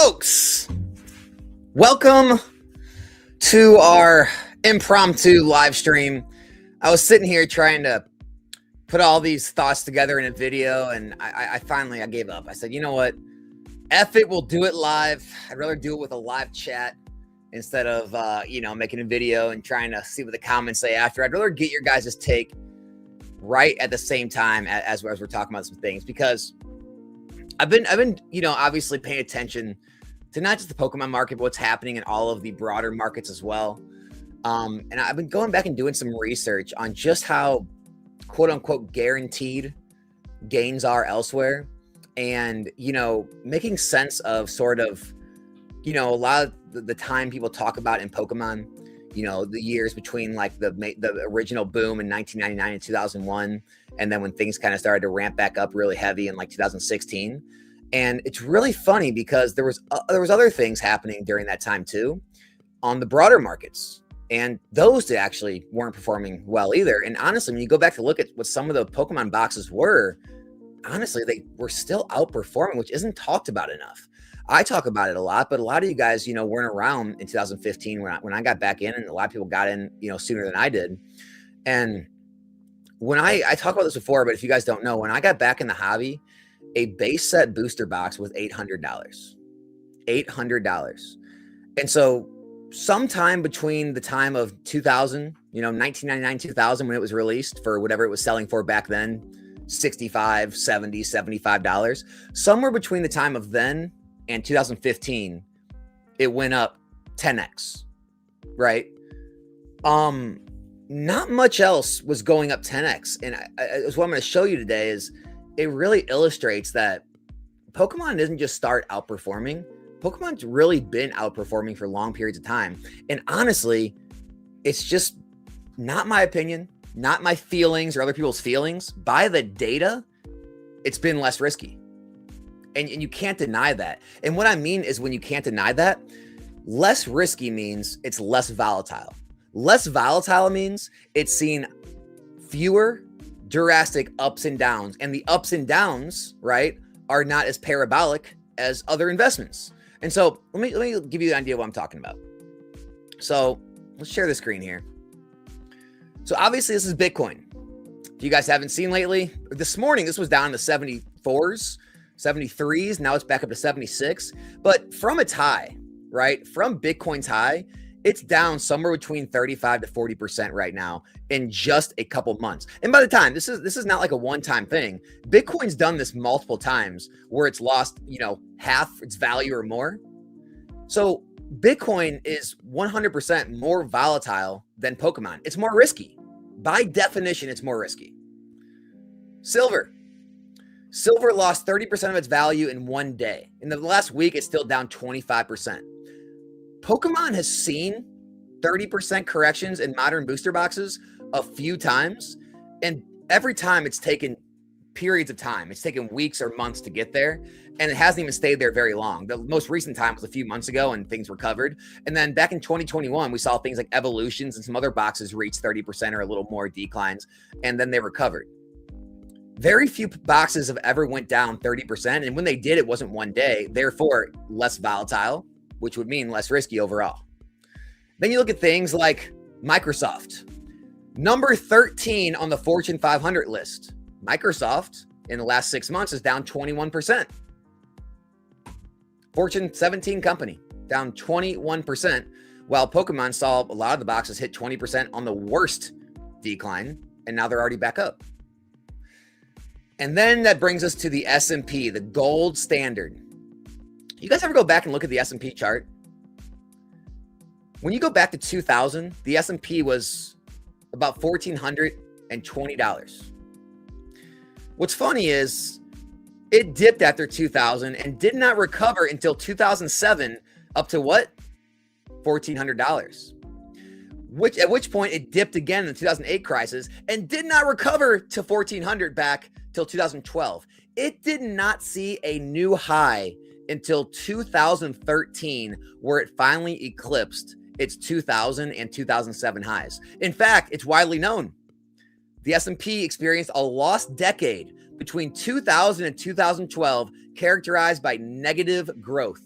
folks, welcome to our impromptu live stream. I was sitting here trying to put all these thoughts together in a video, and I finally gave up. I said, you know what? F it, we'll do it live. I'd rather do it with a live chat instead of, making a video and trying to see what the comments say after. I'd rather get your guys' take right at the same time as we're talking about some things, because I've been, obviously paying attention to not just the Pokemon market, but what's happening in all of the broader markets as well. And I've been going back and doing some research on just how quote unquote guaranteed gains are elsewhere. And, making sense of sort of, a lot of the time people talk about in Pokemon, the years between like the original boom in 1999 and 2001. And then when things kind of started to ramp back up really heavy in like 2016. And it's really funny because there was other things happening during that time too on the broader markets. And those actually weren't performing well either. And honestly, when you go back to look at what some of the Pokemon boxes were, honestly, they were still outperforming, which isn't talked about enough. I talk about it a lot, but a lot of you guys, weren't around in 2015 when I got back in, and a lot of people got in, sooner than I did. And when I talked about this before, but if you guys don't know, when I got back in the hobby, a base set booster box was $800. $800. And so sometime between the time of 2000, 1999, 2000, when it was released for whatever it was selling for back then, $65, $70, $75, somewhere between the time of then and 2015, it went up 10x, right? Not much else was going up 10x. And what I'm going to show you today is it really illustrates that Pokemon doesn't just start outperforming. Pokemon's really been outperforming for long periods of time. And honestly, it's just not my opinion, not my feelings or other people's feelings. By the data, it's been less risky. And you can't deny that. And what I mean is, when you can't deny that, less risky means it's less volatile. Less volatile means it's seen fewer drastic ups and downs. And the ups and downs, right, are not as parabolic as other investments. And so let me give you an idea of what I'm talking about. So let's share the screen here. So obviously this is Bitcoin. If you guys haven't seen lately, this morning, this was down in the 74s, 73s. Now it's back up to 76. But from its high, right, from Bitcoin's high, it's down somewhere between 35 to 40% right now in just a couple months. And by the time, this is not like a one-time thing. Bitcoin's done this multiple times where it's lost, half its value or more. So Bitcoin is 100% more volatile than Pokemon. It's more risky. By definition, it's more risky. Silver lost 30% of its value in one day. In the last week, it's still down 25%. Pokemon has seen 30% corrections in modern booster boxes a few times, and every time it's taken periods of time. It's taken weeks or months to get there, and it hasn't even stayed there very long. The most recent time was a few months ago, and things recovered. And then back in 2021, we saw things like Evolutions and some other boxes reach 30% or a little more declines, and then they recovered. Very few boxes have ever went down 30, and when they did, it wasn't one day, therefore less volatile, which would mean less risky overall. Then you look at things like Microsoft, number 13 on the Fortune 500 list. Microsoft in the last 6 months is down 21%. Fortune 17 company down 21%, while Pokemon saw a lot of the boxes hit 20% on the worst decline, and now they're already back up. And then that brings us to the S&P, the gold standard. You guys ever go back and look at the S&P chart? When you go back to 2000, the S&P was about $1,420. What's funny is it dipped after 2000 and did not recover until 2007 up to what? $1,400. At which point it dipped again in the 2008 crisis and did not recover to 1,400 back till 2012. It did not see a new high until 2013, where it finally eclipsed its 2000 and 2007 highs. In fact, it's widely known the S&P experienced a lost decade between 2000 and 2012, characterized by negative growth.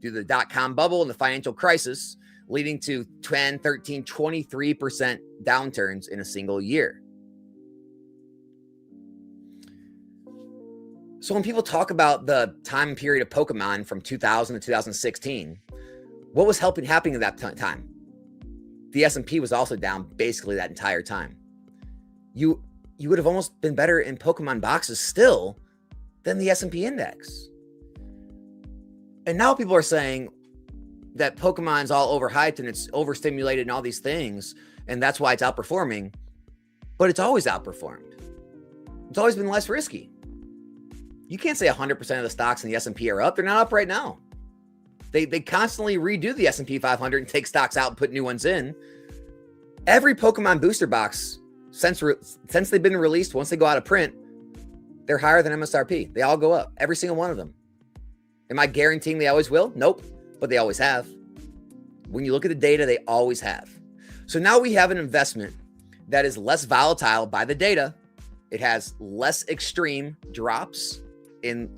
due to the dot-com bubble and the financial crisis, leading to 10, 13, 23% downturns in a single year. So when people talk about the time period of Pokemon from 2000 to 2016, what was happening at that time? The S&P was also down basically that entire time. You would have almost been better in Pokemon boxes still than the S&P index. And now people are saying that Pokemon's all overhyped and it's overstimulated and all these things, and that's why it's outperforming. But it's always outperformed. It's always been less risky. You can't say 100% of the stocks in the S&P are up. They're not up right now. They constantly redo the S&P 500 and take stocks out and put new ones in. Every Pokemon booster box since they've been released, once they go out of print, they're higher than MSRP. They all go up, every single one of them. Am I guaranteeing they always will? Nope, but they always have. When you look at the data, they always have. So now we have an investment that is less volatile by the data. It has less extreme drops in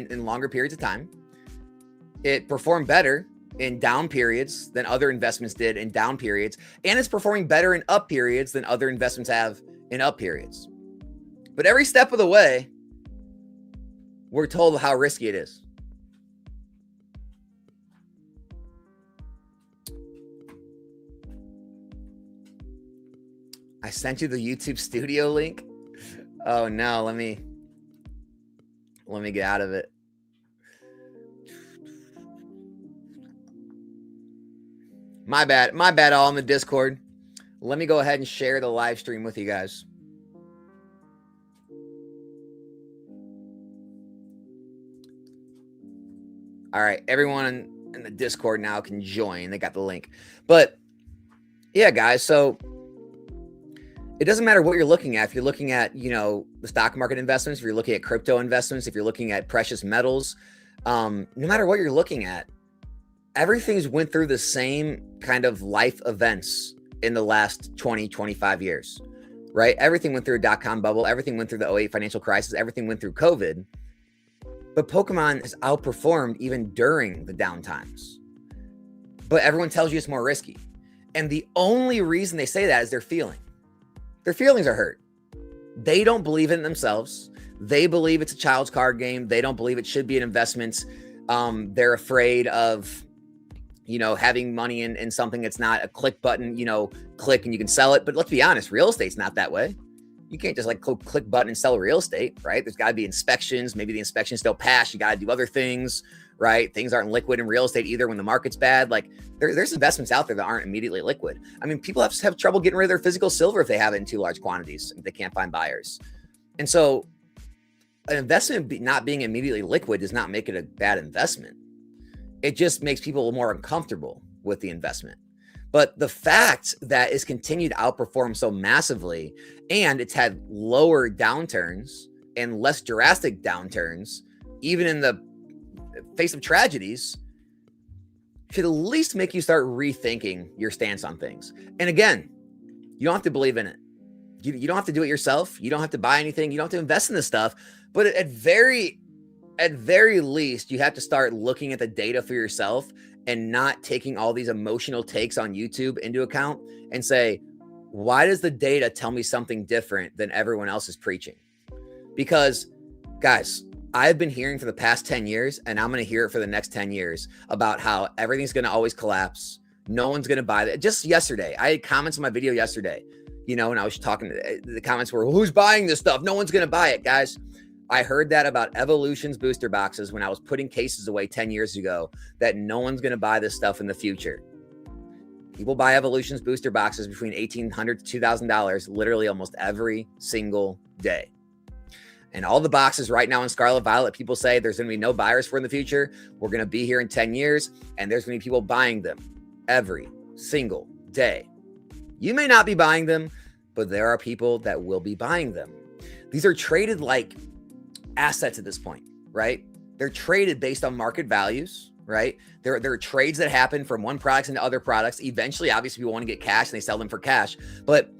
longer periods of time. It performed better in down periods than other investments did in down periods, and it's performing better in up periods than other investments have in up periods. But every step of the way, we're told how risky it is. I sent you the YouTube studio link. Oh no, let me get out of it. My bad all in the Discord. Let me go ahead and share the live stream with you guys. All right, everyone in the Discord now can join. They got the link. But yeah, guys, so it doesn't matter what you're looking at. If you're looking at, the stock market investments, if you're looking at crypto investments, if you're looking at precious metals, no matter what you're looking at, everything's went through the same kind of life events in the last 20, 25 years, right? Everything went through a dot-com bubble. Everything went through the 2008 financial crisis. Everything went through COVID. But Pokemon has outperformed even during the down times. But everyone tells you it's more risky. And the only reason they say that is their feeling. Their feelings are hurt. They don't believe in it themselves. They believe it's a child's card game. They don't believe it should be an investment. They're afraid of, having money in something that's not a click button, click and you can sell it. But let's be honest, real estate's not that way. You can't just click button and sell real estate, right? There's got to be inspections. Maybe the inspections don't pass. You got to do other things, right? Things aren't liquid in real estate either when the market's bad. Like there's investments out there that aren't immediately liquid. I mean, people have trouble getting rid of their physical silver if they have it in too large quantities. If they can't find buyers. And so an investment not being immediately liquid does not make it a bad investment. It just makes people more uncomfortable with the investment. But the fact that it's continued to outperform so massively and it's had lower downturns and less drastic downturns, even in the face of tragedies, should at least make you start rethinking your stance on things. And again, you don't have to believe in it. You don't have to do it yourself. You don't have to buy anything. You don't have to invest in this stuff. But at very least, you have to start looking at the data for yourself and not taking all these emotional takes on YouTube into account and say, why does the data tell me something different than everyone else is preaching? Because, guys, I've been hearing for the past 10 years, and I'm going to hear it for the next 10 years about how everything's going to always collapse. No one's going to buy that. Just yesterday, I had comments on my video yesterday, and I was talking, the comments were, who's buying this stuff? No one's going to buy it, guys. I heard that about Evolution's booster boxes when I was putting cases away 10 years ago, that no one's going to buy this stuff in the future. People buy Evolution's booster boxes between $1,800 to $2,000 literally almost every single day. And all the boxes right now in Scarlet Violet, people say there's going to be no buyers for in the future. We're going to be here in 10 years, and there's going to be people buying them every single day. You may not be buying them, but there are people that will be buying them. These are traded like assets at this point, right? They're traded based on market values, right? There are trades that happen from one product into other products. Eventually, obviously, people want to get cash and they sell them for cash. But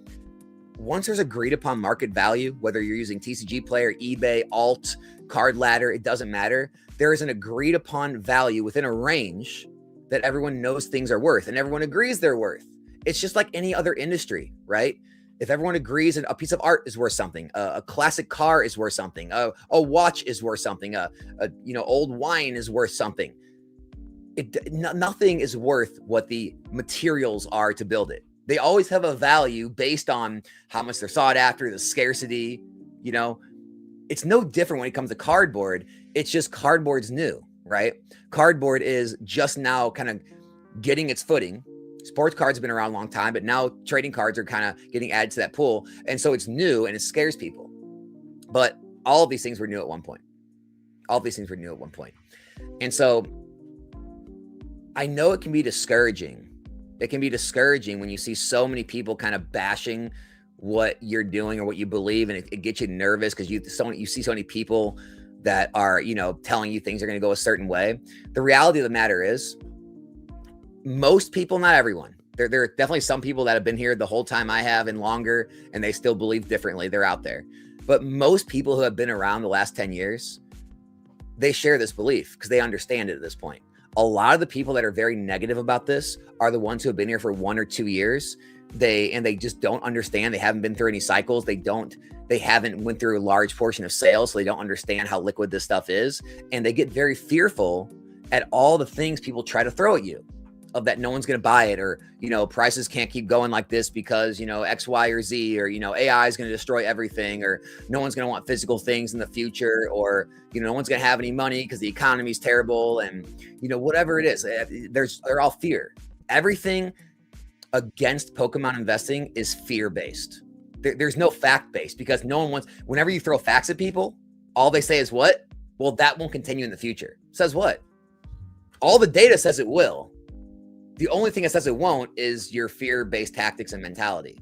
once there's agreed upon market value, whether you're using TCG Player, eBay, Alt, Card Ladder, it doesn't matter. There is an agreed upon value within a range that everyone knows things are worth, and everyone agrees they're worth. It's just like any other industry, right? If everyone agrees a piece of art is worth something, a classic car is worth something, a watch is worth something, old wine is worth something. Nothing is worth what the materials are to build it. They always have a value based on how much they're sought after, the scarcity. It's no different when it comes to cardboard. It's just cardboard's new, right? Cardboard is just now kind of getting its footing. Sports cards have been around a long time, but now trading cards are kind of getting added to that pool. And so it's new and it scares people. But all of these things were new at one point. And so I know it can be discouraging. It can be discouraging when you see so many people kind of bashing what you're doing or what you believe, and it gets you nervous because you see so many people that are, telling you things are going to go a certain way. The reality of the matter is, most people, not everyone. There are definitely some people that have been here the whole time I have and longer, and they still believe differently. They're out there. But most people who have been around the last 10 years, they share this belief because they understand it at this point. A lot of the people that are very negative about this are the ones who have been here for 1 or 2 years. They just don't understand. They haven't been through any cycles. They haven't went through a large portion of sales, so they don't understand how liquid this stuff is. And they get very fearful at all the things people try to throw at you, of that no one's going to buy it, or, prices can't keep going like this because, X, Y, or Z, or, AI is going to destroy everything, or no one's going to want physical things in the future, or, no one's going to have any money because the economy is terrible. And, whatever it is, they're all fear. Everything against Pokemon investing is fear-based. There's no fact-based, because no one wants, whenever you throw facts at people, all they say is what? Well, that won't continue in the future. Says what? All the data says it will. The only thing that says it won't is your fear-based tactics and mentality.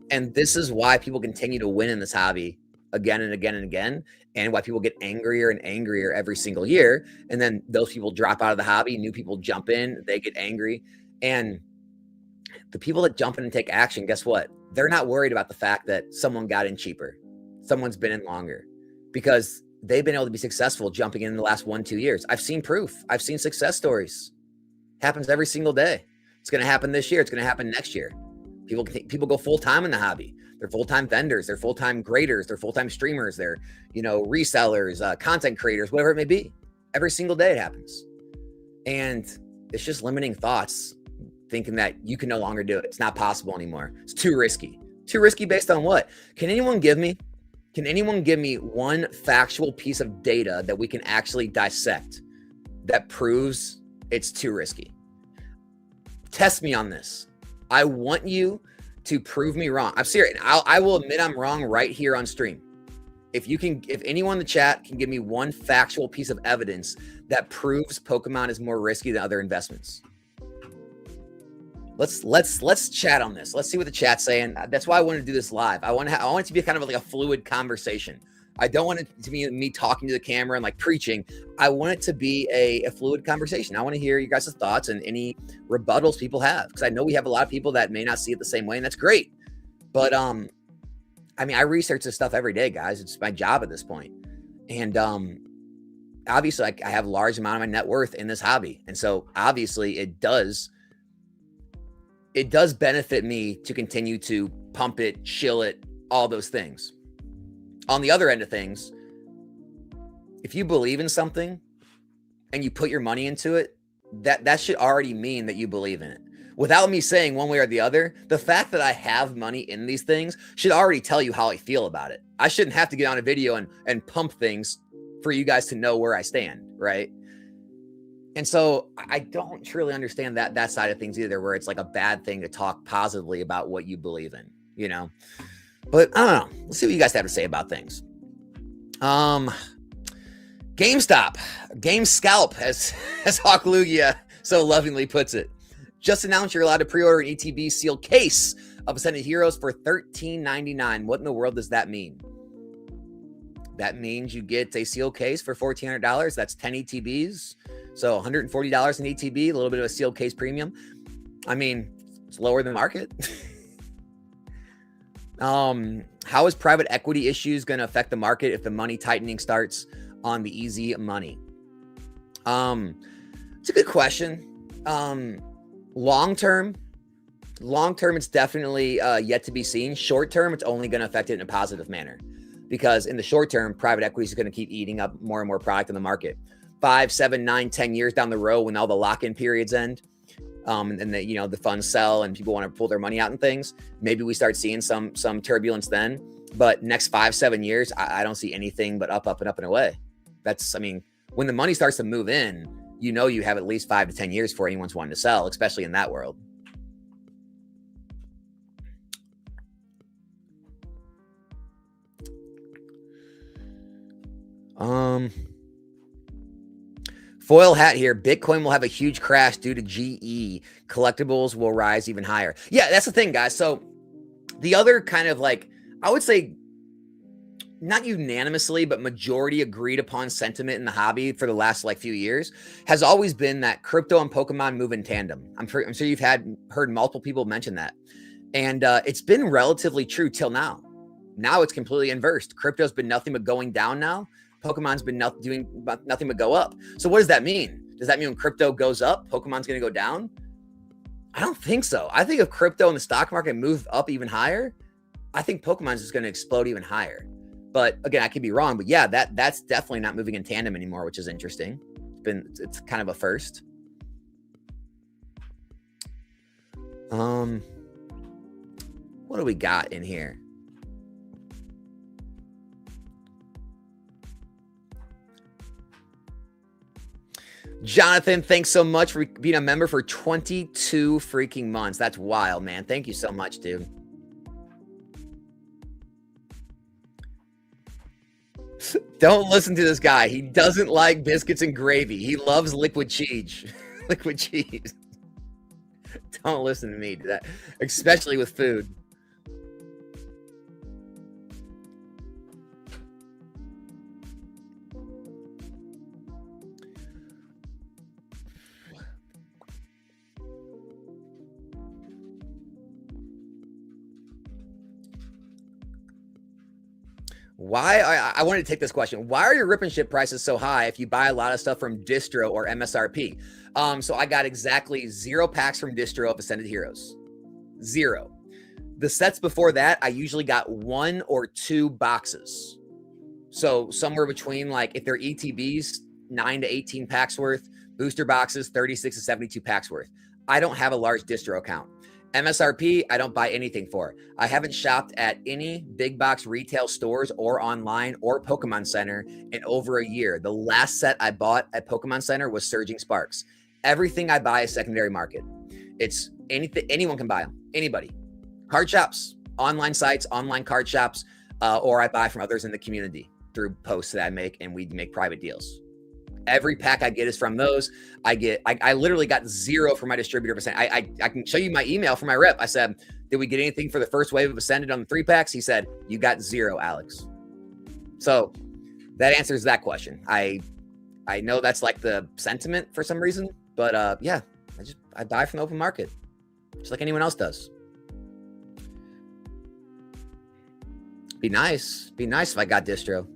And this is why people continue to win in this hobby again and again and again, and why people get angrier and angrier every single year. And then those people drop out of the hobby, new people jump in, they get angry. And the people that jump in and take action, guess what? They're not worried about the fact that someone got in cheaper. Someone's been in longer, because they've been able to be successful jumping in the last 1-2 years. I've seen proof. I've seen success stories. Happens every single day. It's going to happen this year. It's going to happen next year. People go full-time in the hobby. They're full-time vendors. They're full-time graders. They're full-time streamers. They're, resellers, content creators, whatever it may be. Every single day it happens. And it's just limiting thoughts, thinking that you can no longer do it. It's not possible anymore. It's too risky. Too risky based on what? Can anyone give me one factual piece of data that we can actually dissect that proves it's too risky? Test me on this. I want you to prove me wrong. I'm serious. I will admit I'm wrong right here on stream. If anyone in the chat can give me one factual piece of evidence that proves Pokemon is more risky than other investments. Let's chat on this. Let's see what the chat's saying. That's why I want to do this live. I want it to be kind of like a fluid conversation. I don't want it to be me talking to the camera and like preaching. I want it to be a fluid conversation. I want to hear you guys' thoughts and any rebuttals people have, because I know we have a lot of people that may not see it the same way, and that's great. But I research this stuff every day, guys. It's my job at this point. And obviously I have a large amount of my net worth in this hobby. And so obviously it does benefit me to continue to pump it, shill it, all those things. On the other end of things, if you believe in something and you put your money into it, that should already mean that you believe in it. Without me saying one way or the other, the fact that I have money in these things should already tell you how I feel about it. I shouldn't have to get on a video and pump things for you guys to know where I stand, right? And so I don't truly understand that side of things either, where it's like a bad thing to talk positively about what you believe in, But I don't know. Let's see what you guys have to say about things. GameStop, Game Scalp, as Hawk Lugia so lovingly puts it, just announced you're allowed to pre-order an ETB sealed case of Ascended Heroes for $13.99. What in the world does that mean? That means you get a sealed case for $1,400. That's 10 ETBs. So $140 in ETB, a little bit of a sealed case premium. I mean, it's lower than market. How is private equity issues going to affect the market if the money tightening starts on the easy money? It's a good question. Long term, it's definitely yet to be seen. Short term, it's only going to affect it in a positive manner, because in the short term, private equity is going to keep eating up more and more product in the market. 5, 7, 9, 10 years down the road, when all the lock-in periods end, and the funds sell and people want to pull their money out and things, maybe we start seeing some turbulence then. But next 5, 7 years, I don't see anything but up and up and away. When the money starts to move in, you have at least 5 to 10 years before anyone's wanting to sell, especially in that world. Foil hat here. Bitcoin will have a huge crash due to GE. Collectibles will rise even higher. Yeah, that's the thing, guys. So the other kind of I would say not unanimously, but majority agreed upon sentiment in the hobby for the last few years has always been that crypto and Pokemon move in tandem. I'm sure you've heard multiple people mention that. And it's been relatively true till now. Now it's completely inversed. Crypto's been nothing but going down now. Pokemon's been doing nothing but go up. So what does that mean? Does that mean when crypto goes up, Pokemon's going to go down? I don't think so. I think if crypto and the stock market move up even higher, I think Pokemon's just going to explode even higher. But again, I could be wrong. But yeah, that's definitely not moving in tandem anymore, which is interesting. It's kind of a first. What do we got in here? Jonathan, thanks so much for being a member for 22 freaking months. That's wild, man. Thank you so much, dude. Don't listen to this guy. He doesn't like biscuits and gravy. He loves liquid cheese. Liquid cheese. Don't listen to me to that, especially with food. Why I wanted to take this question. Why are your rip and ship prices so high if you buy a lot of stuff from distro or MSRP? So I got exactly 0 packs from distro of Ascended Heroes. 0. The sets before that, I usually got 1 or 2 boxes. So somewhere between, if they're ETBs, 9 to 18 packs worth, booster boxes, 36 to 72 packs worth. I don't have a large distro account. MSRP, I don't buy anything for. I haven't shopped at any big box retail stores or online or Pokemon Center in over a year. The last set I bought at Pokemon Center was Surging Sparks. Everything I buy is secondary market. It's anything, anyone can buy them, anybody. Card shops, online sites, online card shops, or I buy from others in the community through posts that I make, and we make private deals. Every pack I get is from those. I literally got 0 from my distributor percent. I can show you my email from my rep. I said, did we get anything for the first wave of Ascended on the 3 packs? He said, you got 0, Alex. So that answers that question. I know that's the sentiment for some reason, but yeah, I buy from the open market just like anyone else does. Be nice if I got distro.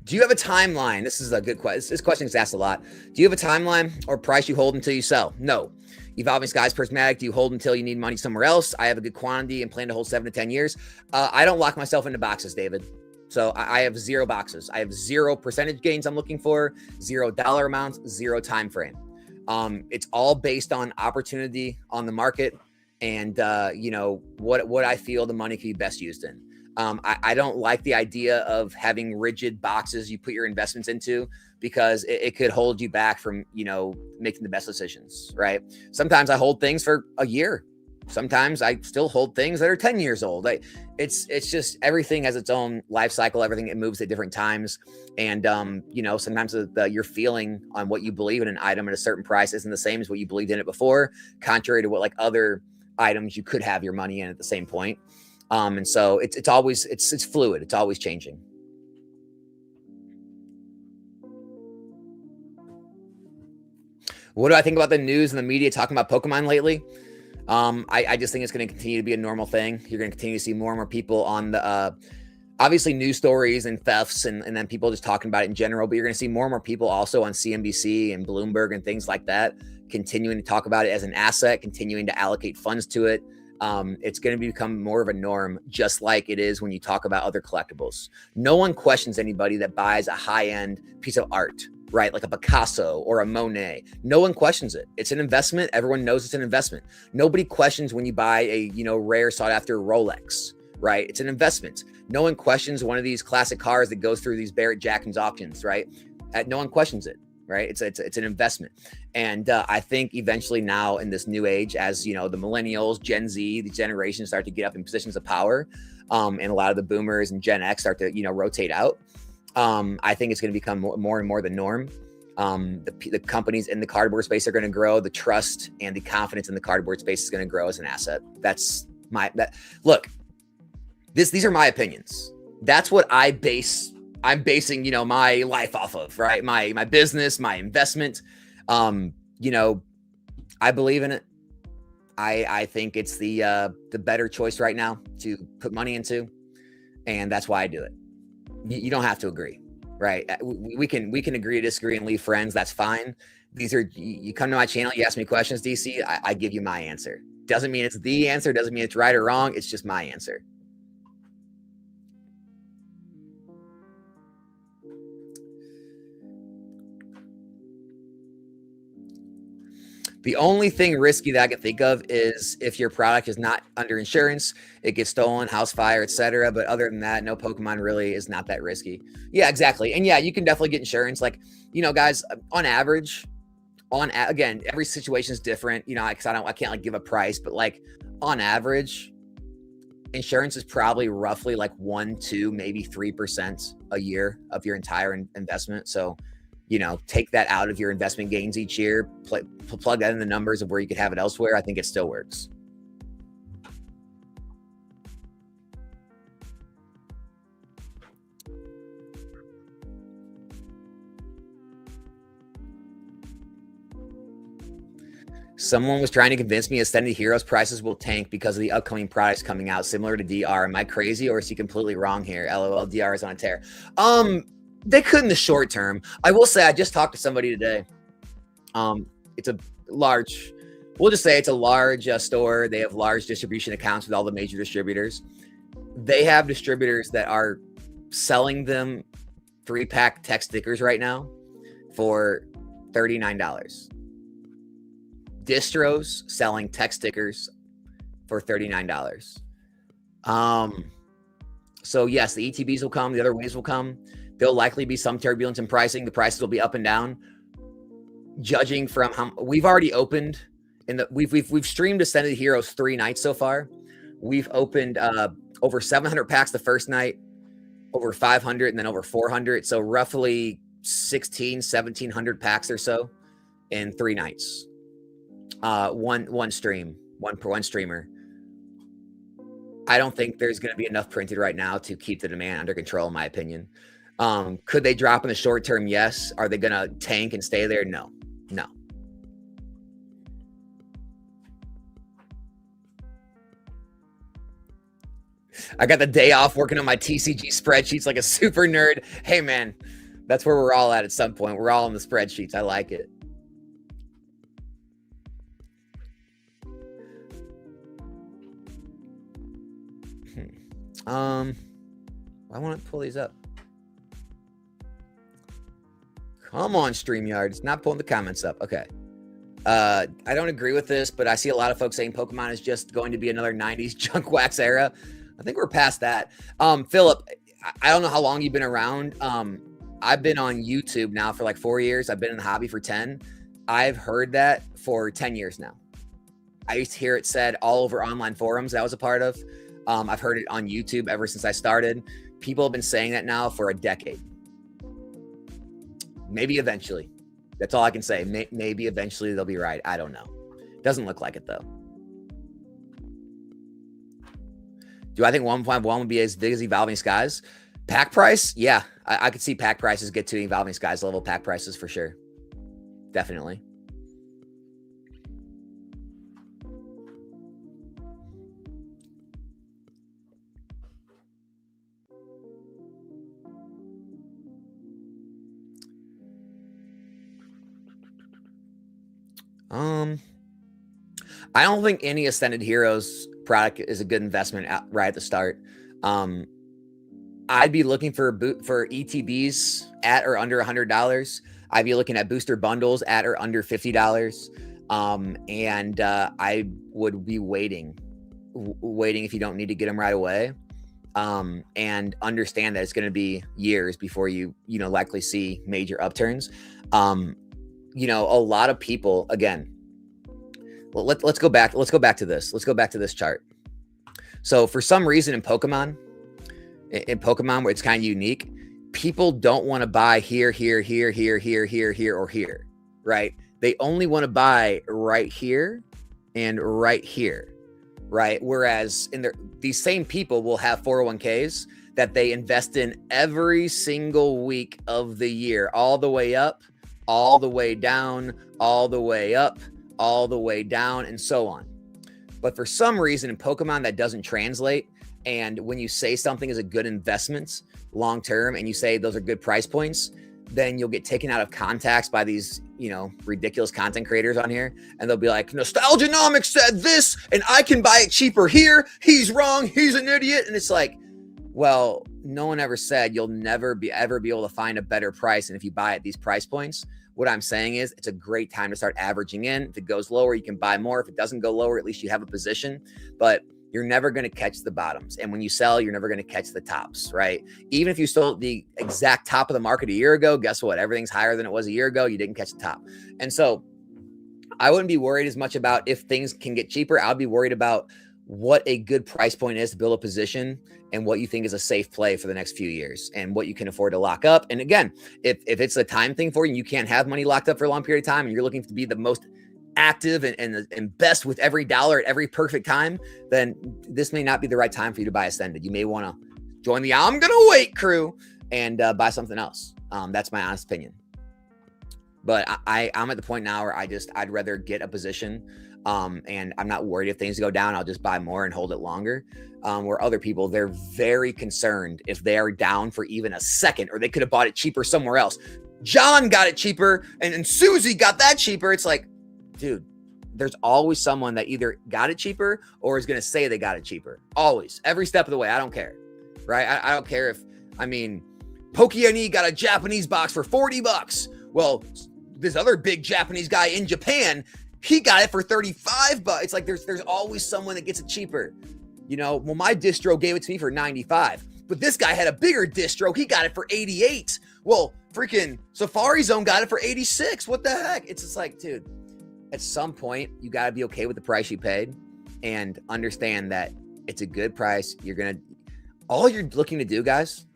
Do you have a timeline? This is a good question. This question is asked a lot. Do you have a timeline or price you hold until you sell? No. Evolving Skies Prismatic, do you hold until you need money somewhere else? I have a good quantity and plan to hold 7 to 10 years. I don't lock myself into boxes, David. So I have 0 boxes. I have 0 percentage gains I'm looking for, $0 amounts, 0 time frame. It's all based on opportunity on the market and what I feel the money can be best used in. I don't like the idea of having rigid boxes you put your investments into, because it could hold you back from, making the best decisions, right? Sometimes I hold things for a year. Sometimes I still hold things that are 10 years old. It's just everything has its own life cycle. Everything, it moves at different times. And, sometimes your feeling on what you believe in an item at a certain price isn't the same as what you believed in it before, contrary to what other items you could have your money in at the same point. And so it's always, it's fluid. It's always changing. What do I think about the news and the media talking about Pokemon lately? I just think it's going to continue to be a normal thing. You're going to continue to see more and more people on the, obviously news stories and thefts and then people just talking about it in general, but you're going to see more and more people also on CNBC and Bloomberg and things like that, continuing to talk about it as an asset, continuing to allocate funds to it. It's going to become more of a norm, just like it is when you talk about other collectibles. No one questions anybody that buys a high-end piece of art, right? Like a Picasso or a Monet. No one questions it. It's an investment. Everyone knows it's an investment. Nobody questions when you buy a, rare sought after Rolex, right? It's an investment. No one questions one of these classic cars that goes through these Barrett Jackson's auctions, right? No one questions it, right? It's an investment. And I think eventually now in this new age, as the millennials, Gen Z, the generations start to get up in positions of power, and a lot of the boomers and Gen X start to, rotate out. I think it's going to become more and more the norm. The companies in the cardboard space are going to grow. The trust and the confidence in the cardboard space is going to grow as an asset. Look, these are my opinions. That's what I'm basing, my life off of, right? My business, my investment. I believe in it. I think it's the better choice right now to put money into, and that's why I do it. You don't have to agree, right? We can agree to disagree and leave friends. That's fine. You come to my channel, you ask me questions, DC, I give you my answer. Doesn't mean it's the answer. Doesn't mean it's right or wrong. It's just my answer. The only thing risky that I can think of is if your product is not under insurance, it gets stolen, house fire, etc. But other than that, no Pokemon really is not that risky. Yeah, exactly. And yeah, you can definitely get insurance. Like, guys, on average, again, every situation is different, because I can't like give a price, but like on average, insurance is probably roughly like 1, 2, maybe 3% a year of your entire investment. So, take that out of your investment gains each year, plug that in the numbers of where you could have it elsewhere. I think it still works. Someone was trying to convince me Ascended Heroes prices will tank because of the upcoming products coming out, similar to DR. Am I crazy or is he completely wrong here? LOL, DR is on a tear. They could in the short term. I will say I just talked to somebody today. It's a large, we'll just say it's a large store. They have large distribution accounts with all the major distributors. They have distributors that are selling them 3-pack tech stickers right now for $39. Distros selling tech stickers for $39. So yes, the ETBs will come. The other waves will come. There'll likely be some turbulence in pricing. The prices will be up and down. Judging from how we've already opened, we've streamed Ascended Heroes 3 nights so far. We've opened over 700 packs the first night, over 500, and then over 400. So roughly 1,700 packs or so in 3 nights. One stream, one streamer. I don't think there's going to be enough printed right now to keep the demand under control, in my opinion. Could they drop in the short term? Yes. Are they going to tank and stay there? No. I got the day off working on my TCG spreadsheets like a super nerd. Hey man, that's where we're all at some point. We're all on the spreadsheets. I like it. I want to pull these up. Come on, StreamYard. It's not pulling the comments up. Okay. I don't agree with this, but I see a lot of folks saying Pokemon is just going to be another 90s junk wax era. I think we're past that. Philip, I don't know how long you've been around. I've been on YouTube now for like 4 years. I've been in the hobby for 10. I've heard that for 10 years now. I used to hear it said all over online forums that I was a part of. I've heard it on YouTube ever since I started. People have been saying that now for a decade. Maybe eventually. That's all I can say. Maybe eventually they'll be right. I don't know. Doesn't look like it though. Do I think 1.1 would be as big as Evolving Skies? Pack price? Yeah, I could see pack prices get to Evolving Skies level pack prices for sure. Definitely. I don't think any Ascended Heroes product is a good investment right at the start. I'd be looking for ETBs at or under $100. I'd be looking at booster bundles at or under $50. And I would be waiting if you don't need to get them right away. And understand that it's going to be years before you likely see major upturns. A lot of people, again, let's go back to this. Let's go back to this chart. So for some reason in Pokemon where it's kind of unique, people don't want to buy here, or here, right? They only want to buy right here and right here, right? Whereas these same people will have 401ks that they invest in every single week of the year, all the way up, all the way down, all the way up, all the way down, and so on. But for some reason in Pokemon that doesn't translate. And when you say something is a good investment long term and you say those are good price points, then you'll get taken out of context by these, ridiculous content creators on here. And they'll be like, NostalgiaNomics said this and I can buy it cheaper here. He's wrong. He's an idiot. And it's like, well, no one ever said you'll never ever be able to find a better price. And if you buy at these price points, what I'm saying is it's a great time to start averaging in. If it goes lower, you can buy more. If it doesn't go lower, at least you have a position. But you're never going to catch the bottoms. And when you sell, you're never going to catch the tops, right? Even if you sold the exact top of the market a year ago, guess what? Everything's higher than it was a year ago. You didn't catch the top. And so I wouldn't be worried as much about if things can get cheaper. I'd be worried about what a good price point is to build a position and what you think is a safe play for the next few years and what you can afford to lock up. And again, if it's a time thing for you and you can't have money locked up for a long period of time and you're looking to be the most active and best with every dollar at every perfect time, then this may not be the right time for you to buy Ascended. You may want to join the I'm gonna wait crew and buy something else. That's my honest opinion. But I'm at the point now where I'd rather get a position and I'm not worried if things go down. I'll just buy more and hold it longer. Where other people, they're very concerned if they are down for even a second, or they could have bought it cheaper somewhere else. John got it cheaper and Susie got that cheaper. It's like, dude, there's always someone that either got it cheaper or is going to say they got it cheaper. Always. Every step of the way. I don't care. Right? I don't care if, Pokemon got a Japanese box for $40. Well, this other big Japanese guy in Japan, he got it for $35. It's like there's always someone that gets it cheaper. Well, my distro gave it to me for $95. But this guy had a bigger distro. He got it for $88. Well, freaking Safari Zone got it for $86. What the heck? It's just like, dude, at some point, you got to be okay with the price you paid and understand that it's a good price. All you're looking to do, guys,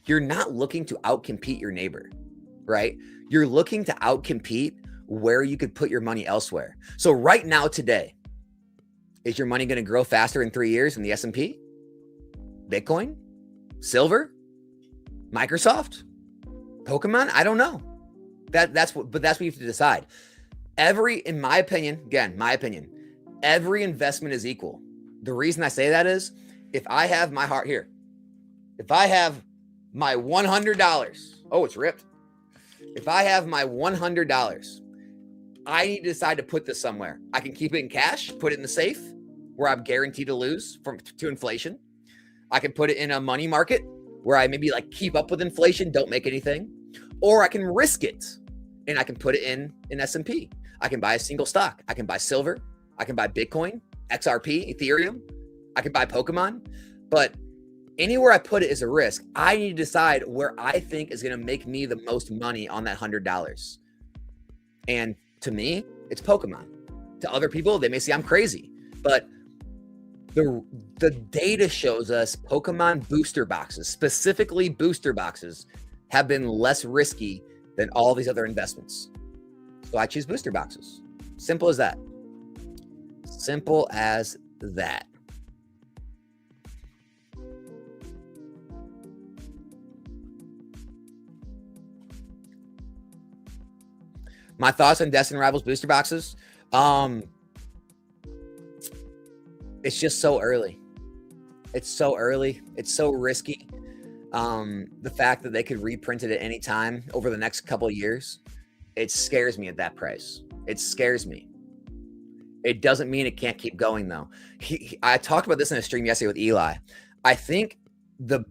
you're not looking to outcompete your neighbor, right? You're looking to outcompete where you could put your money elsewhere. So right now, today, is your money going to grow faster in 3 years in the S&P? Bitcoin? Silver? Microsoft? Pokemon? I don't know. That's what you have to decide. In my opinion, every investment is equal. The reason I say that is if I have my heart here, if I have my $100, it's ripped. If I have my $100, I need to decide to put this somewhere. I can keep it in cash, put it in the safe where I'm guaranteed to lose to inflation. I can put it in a money market where I maybe keep up with inflation, don't make anything, or I can risk it and I can put it in an S&P. I can buy a single stock. I can buy silver. I can buy Bitcoin, XRP, Ethereum. I can buy Pokemon. But anywhere I put it is a risk. I need to decide where I think is going to make me the most money on that $100. And to me, it's Pokemon. To other people, they may say I'm crazy. But the data shows us Pokemon booster boxes, specifically booster boxes, have been less risky than all these other investments. So I choose booster boxes. Simple as that. Simple as that. My thoughts on Destin Rivals booster boxes. It's just so early. It's so early. It's so risky. The fact that they could reprint it at any time over the next couple of years, it scares me at that price. It scares me. It doesn't mean it can't keep going, though. I talked about this in a stream yesterday with Eli. I think the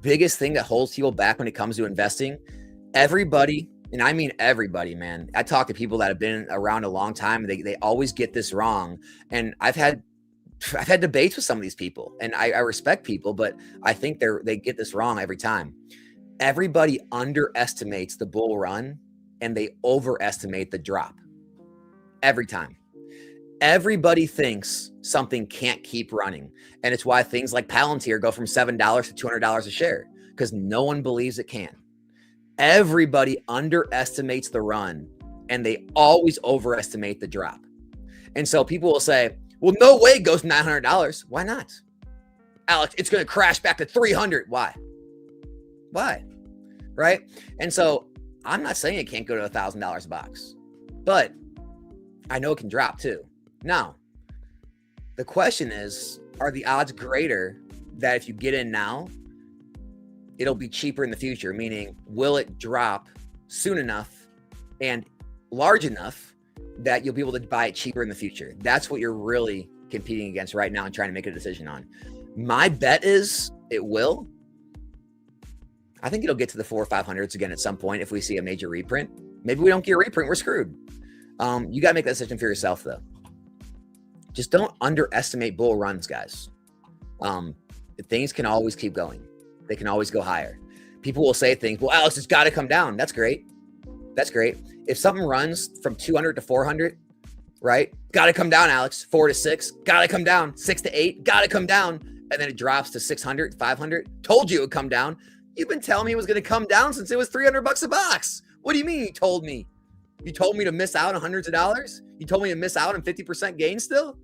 biggest thing that holds people back when it comes to investing, everybody, and I mean everybody, man. I talk to people that have been around a long time, and they always get this wrong. And I've had debates with some of these people, and I respect people, but I think they get this wrong every time. Everybody underestimates the bull run, and they overestimate the drop every time. Everybody thinks something can't keep running. And it's why things like Palantir go from $7 to $200 a share, because no one believes it can. Everybody underestimates the run, and they always overestimate the drop. And so people will say, well, no way it goes to $900. Why not? Alex, it's going to crash back to 300. Why? Right? And so I'm not saying it can't go to $1,000 a box, but I know it can drop too. Now, the question is, are the odds greater that if you get in now, it'll be cheaper in the future? Meaning, will it drop soon enough and large enough that you'll be able to buy it cheaper in the future? That's what you're really competing against right now and trying to make a decision on. My bet is it will. I think it'll get to the 400 or 500s again at some point if we see a major reprint. Maybe we don't get a reprint, we're screwed. You got to make that decision for yourself, though. Just don't underestimate bull runs, guys. Things can always keep going. They can always go higher. People will say things, well, Alex, it's got to come down. That's great. If something runs from 200 to 400, right? Got to come down, Alex. 4 to 6, got to come down. 6 to 8, got to come down. And then it drops to 600, 500. Told you it would come down. You've been telling me it was going to come down since it was $300 a box. What do you mean you told me? You told me to miss out on hundreds of dollars? You told me to miss out on 50% gain still?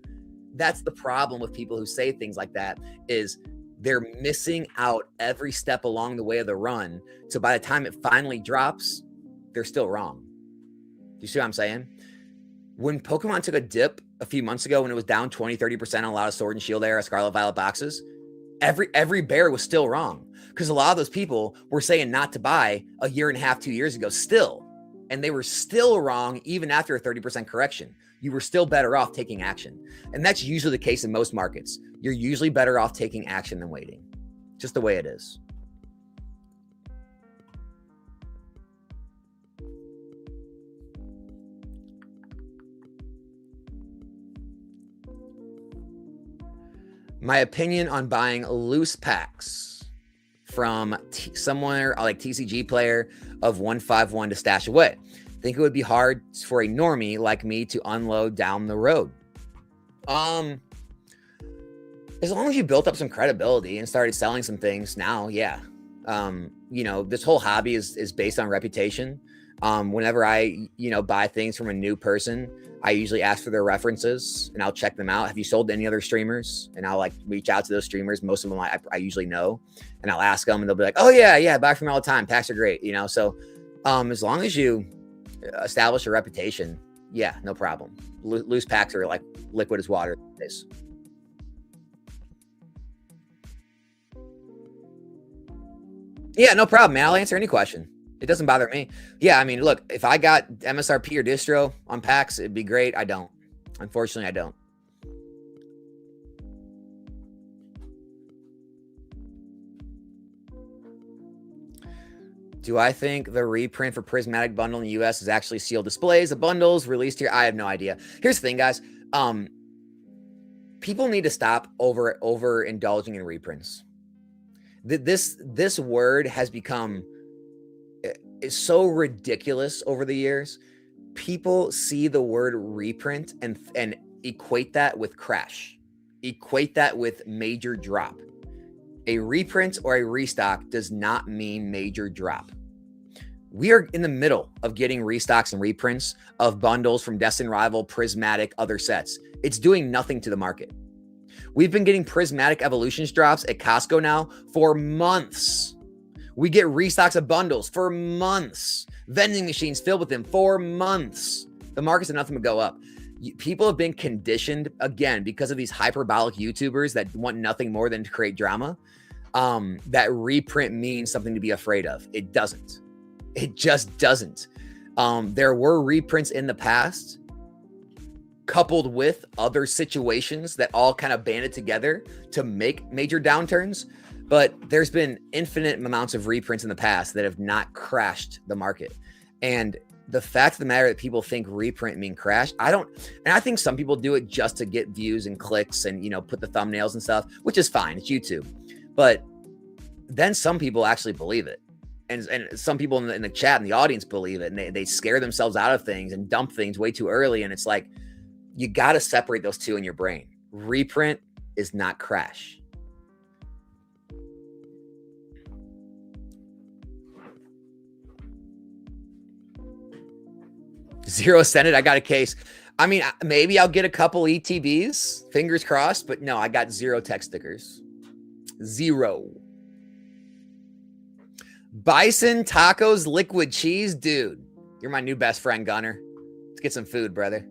That's the problem with people who say things like that, is they're missing out every step along the way of the run. So by the time it finally drops, they're still wrong. Do you see what I'm saying? When Pokemon took a dip a few months ago, when it was down 20, 30% on a lot of Sword and Shield era, Scarlet Violet boxes, every bear was still wrong, because a lot of those people were saying not to buy a year and a half, 2 years ago still. And they were still wrong even after a 30% correction. You were still better off taking action. And that's usually the case in most markets. You're usually better off taking action than waiting. Just the way it is. My opinion on buying loose packs from somewhere like TCG Player of 151 to stash away. I think it would be hard for a normie like me to unload down the road. As long as you built up some credibility and started selling some things now, yeah. This whole hobby is based on reputation. Whenever I, buy things from a new person, I usually ask for their references and I'll check them out. Have you sold to any other streamers? And I'll reach out to those streamers. Most of them I usually know, and I'll ask them and they'll be like, oh yeah, I buy from them all the time. Packs are great. So as long as you establish a reputation, yeah, no problem. Loose packs are like liquid as water. Yeah, no problem, man. I'll answer any question. It doesn't bother me. Yeah, look, if I got MSRP or distro on packs, it'd be great. I don't. Unfortunately, I don't. Do I think the reprint for Prismatic Bundle in the US is actually sealed displays? The bundles released here, I have no idea. Here's the thing, guys. People need to stop over indulging in reprints. This word has become so ridiculous over the years. People see the word reprint and equate that with crash, equate that with major drop. A reprint or a restock does not mean major drop. We are in the middle of getting restocks and reprints of bundles from Destined Rival, Prismatic, other sets. It's doing nothing to the market. We've been getting Prismatic Evolutions drops at Costco now for months. We get restocks of bundles for months. Vending machines filled with them for months. The market's enough to go up. People have been conditioned, again, because of these hyperbolic YouTubers that want nothing more than to create drama, that reprint means something to be afraid of. It doesn't. It just doesn't. There were reprints in the past coupled with other situations that all kind of banded together to make major downturns. But there's been infinite amounts of reprints in the past that have not crashed the market. And the fact of the matter that people think reprint mean crash, and I think some people do it just to get views and clicks and, put the thumbnails and stuff, which is fine. It's YouTube. But then some people actually believe it. And some people in the chat and the audience believe it, and they scare themselves out of things and dump things way too early. And it's like, you got to separate those two in your brain. Reprint is not crash. Zero Senate. I got a case. I mean, maybe I'll get a couple ETBs, fingers crossed, but no, I got 0 tech stickers. 0. Bison tacos, liquid cheese. Dude, you're my new best friend, Gunner. Let's get some food, brother.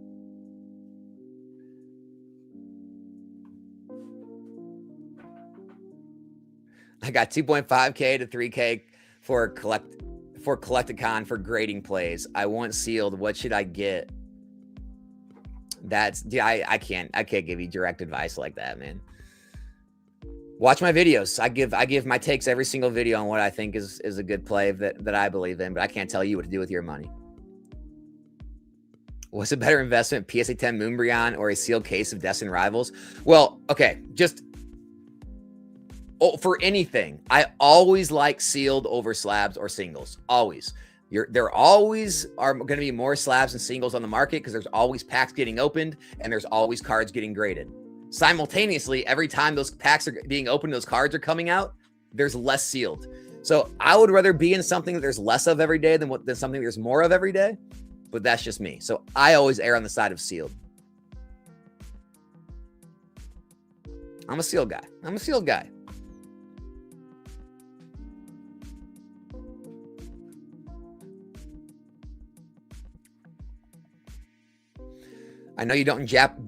I got 2.5K to 3K for Collecticon for grading plays. I want sealed. What should I get? I can't give you direct advice like that, man. Watch my videos. I give my takes every single video on what I think is a good play that I believe in, but I can't tell you what to do with your money. What's a better investment, PSA 10 Moonbryon or a sealed case of Destined Rivals? Well, okay, for anything, I always like sealed over slabs or singles. Always. There always are going to be more slabs and singles on the market because there's always packs getting opened and there's always cards getting graded. Simultaneously, every time those packs are being opened, those cards are coming out, there's less sealed. So I would rather be in something that there's less of every day than something there's more of every day. But that's just me. So I always err on the side of sealed. I'm a sealed guy. I know you don't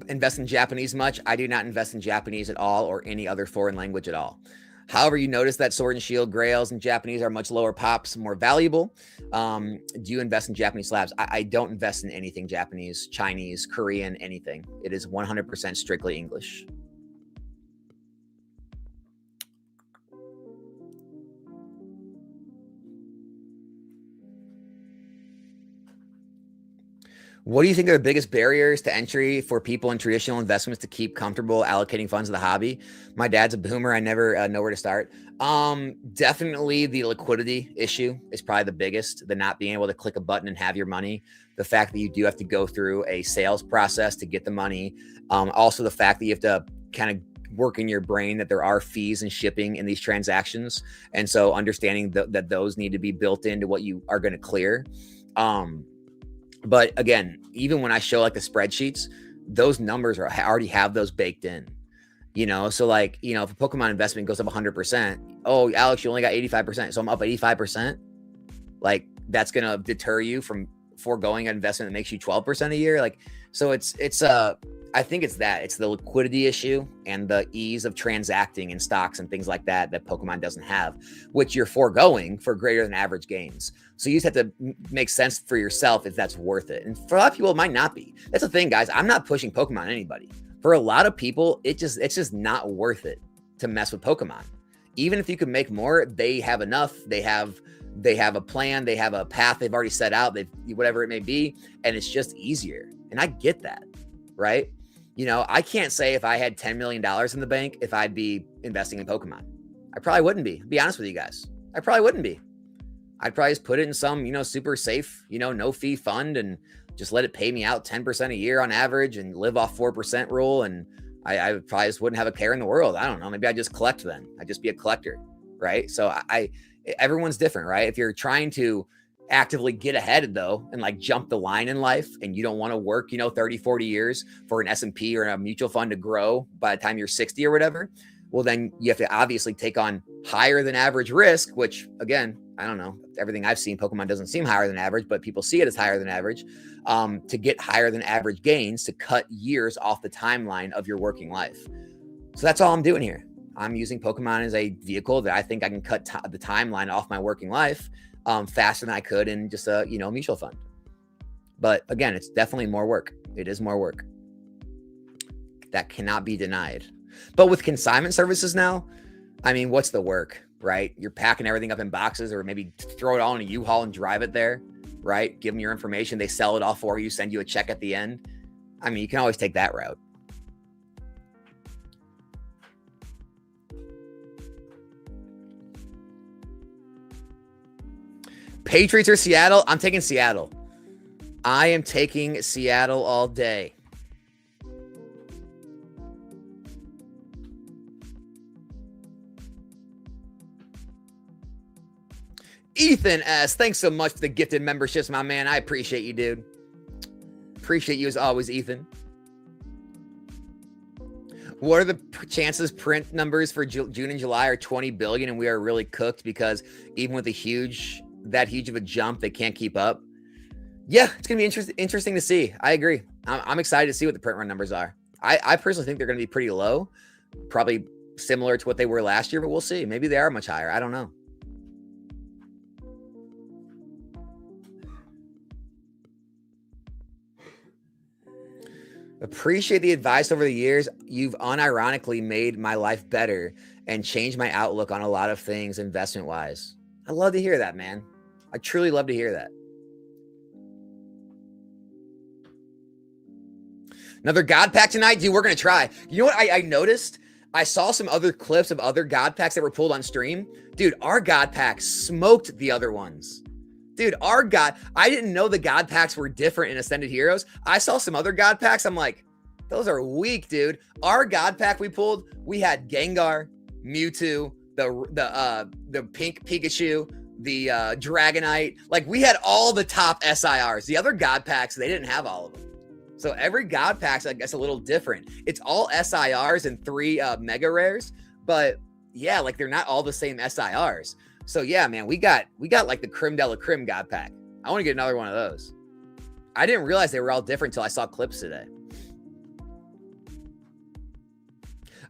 invest in Japanese much. I do not invest in Japanese at all or any other foreign language at all. However, you notice that Sword and Shield Grails and Japanese are much lower pops, more valuable. Do you invest in Japanese slabs? I don't invest in anything Japanese, Chinese, Korean, anything. It is 100% strictly English. What do you think are the biggest barriers to entry for people in traditional investments to keep comfortable allocating funds to the hobby? My dad's a boomer. I never know where to start. Definitely the liquidity issue is probably the biggest. The not being able to click a button and have your money. The fact that you do have to go through a sales process to get the money. Also the fact that you have to kind of work in your brain that there are fees and shipping in these transactions. And so understanding that those need to be built into what you are going to clear. But again, even when I show like the spreadsheets, those numbers already have those baked in, so like, if a Pokemon investment goes up 100%, oh, Alex, you only got 85%. So I'm up 85%. Like that's going to deter you from foregoing an investment that makes you 12% a year. Like, so I think it's the liquidity issue and the ease of transacting in stocks and things like that Pokemon doesn't have, which you're foregoing for greater than average gains. So you just have to make sense for yourself if that's worth it. And for a lot of people, it might not be. That's the thing, guys. I'm not pushing Pokemon on anybody. For a lot of people, it's just not worth it to mess with Pokemon. Even if you can make more, they have enough. They have a plan. They have a path they've already set out. Whatever it may be, and it's just easier. And I get that, right? I can't say if I had $10 million in the bank, if I'd be investing in Pokemon. I probably wouldn't be honest with you guys. I probably wouldn't be. I'd probably just put it in some, super safe, no fee fund and just let it pay me out 10% a year on average and live off 4% rule. And I probably just wouldn't have a care in the world. I don't know. Maybe I'd just collect then. I'd just be a collector. Right. So everyone's different, right? If you're trying to actively get ahead though, and like jump the line in life and you don't want to work, 30, 40 years for an S&P or a mutual fund to grow by the time you're 60 or whatever, well, then you have to obviously take on higher than average risk, which again, I don't know, everything I've seen, Pokemon doesn't seem higher than average, but people see it as higher than average, to get higher than average gains, to cut years off the timeline of your working life. So that's all I'm doing here. I'm using Pokemon as a vehicle that I think I can cut the timeline off my working life faster than I could in just a mutual fund. But again, it's definitely more work. It is more work. that cannot be denied. But with consignment services now, I mean, what's the work, right? You're packing everything up in boxes, or maybe throw it all in a U-Haul and drive it there, right? Give them your information. They sell it all for you, send you a check at the end. I mean, you can always take that route. Patriots or Seattle? I'm taking Seattle. I am taking Seattle all day. Ethan S., thanks so much for the gifted memberships, my man. I appreciate you, dude. Appreciate you as always, Ethan. What are the chances print numbers for June and July are 20 billion and we are really cooked because even with that huge of a jump, they can't keep up? Yeah, it's going to be interesting to see. I agree. I'm excited to see what the print run numbers are. I personally think they're going to be pretty low, probably similar to what they were last year, but we'll see. Maybe they are much higher. I don't know. Appreciate the advice over the years. You've unironically made my life better and changed my outlook on a lot of things investment wise. I love to hear that, man. I truly love to hear that. Another God pack tonight? Dude, we're going to try. You know what I noticed? I saw some other clips of other God packs that were pulled on stream. Dude, our God pack smoked the other ones. Dude, I didn't know the God packs were different in Ascended Heroes. I saw some other God packs. I'm like, those are weak, dude. Our God pack we pulled, we had Gengar, Mewtwo, the pink Pikachu, the Dragonite. Like, we had all the top SIRs. The other God packs, they didn't have all of them. So every God pack's, I guess, a little different. It's all SIRs and 3 mega rares, but yeah, like they're not all the same SIRs. So yeah, man, we got like the creme de la creme God pack. I want to get another one of those. I didn't realize they were all different until I saw clips today.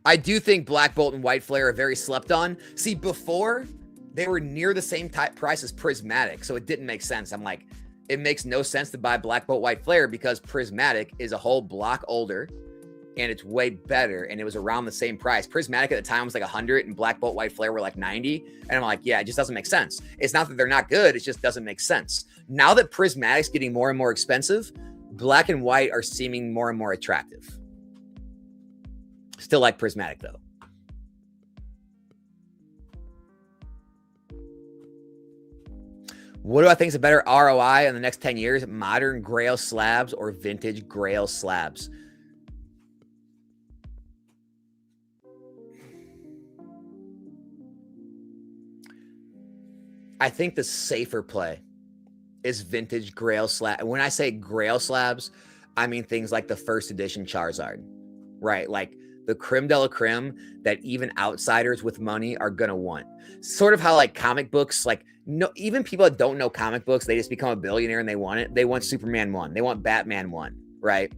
I do think Black Bolt and White Flare are very slept on. See, before they were near the same type price as Prismatic, so it didn't make sense. I'm like, it makes no sense to buy Black Bolt White Flare because Prismatic is a whole block older and it's way better, and it was around the same price. Prismatic at the time was like 100 and Black Bolt White Flare were like 90. And I'm like, yeah, it just doesn't make sense. It's not that they're not good, it just doesn't make sense. Now that Prismatic's getting more and more expensive, Black and White are seeming more and more attractive. Still like Prismatic though. What do I think is a better ROI in the next 10 years? Modern Grail slabs or vintage Grail slabs? I think the safer play is vintage Grail slab. When I say Grail slabs, I mean things like the first edition Charizard, right? Like the creme de la creme that even outsiders with money are going to want. Sort of how like comic books, like no, even people that don't know comic books, they just become a billionaire and they want it. They want Superman 1. They want Batman 1, right?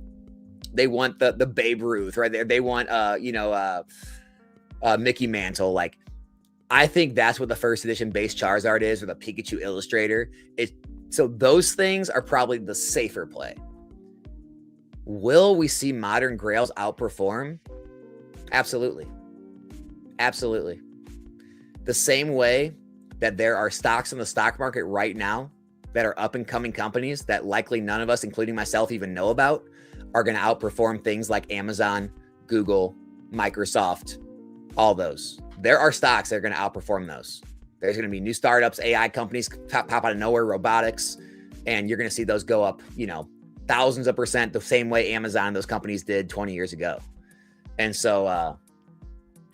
They want the Babe Ruth, right? They want, Mickey Mantle. Like, I think that's what the first edition base Charizard is, or the Pikachu Illustrator. So those things are probably the safer play. Will we see modern Grails outperform? Absolutely. Absolutely. The same way that there are stocks in the stock market right now that are up and coming companies that likely none of us, including myself, even know about, are going to outperform things like Amazon, Google, Microsoft, all those. There are stocks that are going to outperform those. There's going to be new startups, AI companies pop out of nowhere, robotics, and you're going to see those go up, thousands of percent the same way Amazon and those companies did 20 years ago. And so,